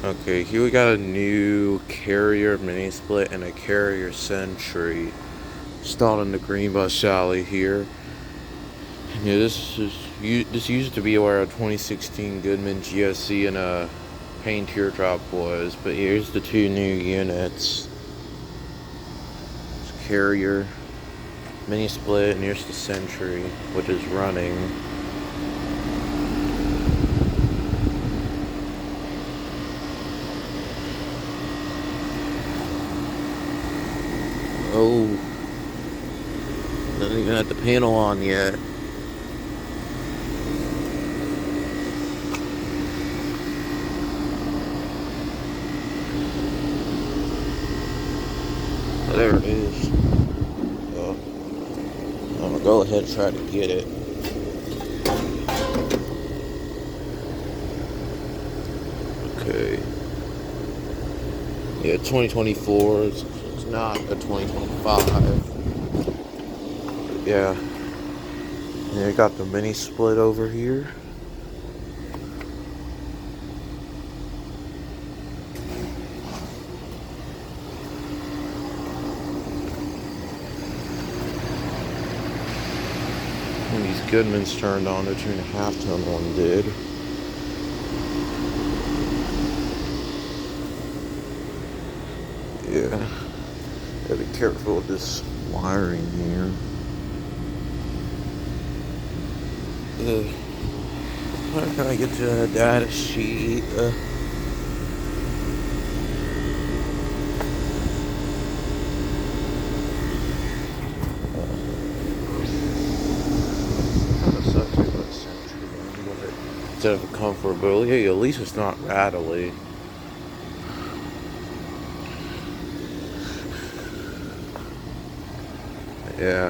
Okay, here we got a new carrier mini split and a carrier Sentry installed in the green bus alley here. Yeah, this used to be where a 2016 Goodman GSZ and a Payne Teardrop was, but here's the two new units. It's carrier mini split, and here's the Sentry, which is running. Oh, doesn't even have the panel on yet. There it is. I'm gonna go ahead and try to get it. Okay. Yeah, 2024. It's not a 2025. Yeah. Yeah, I got the mini split over here. When these Goodmans turned on, the 2.5 ton one did. Yeah. Gotta be careful with this wiring here. Where can I get to the data sheet? Instead of comfortability, at least it's not rattly. Yeah.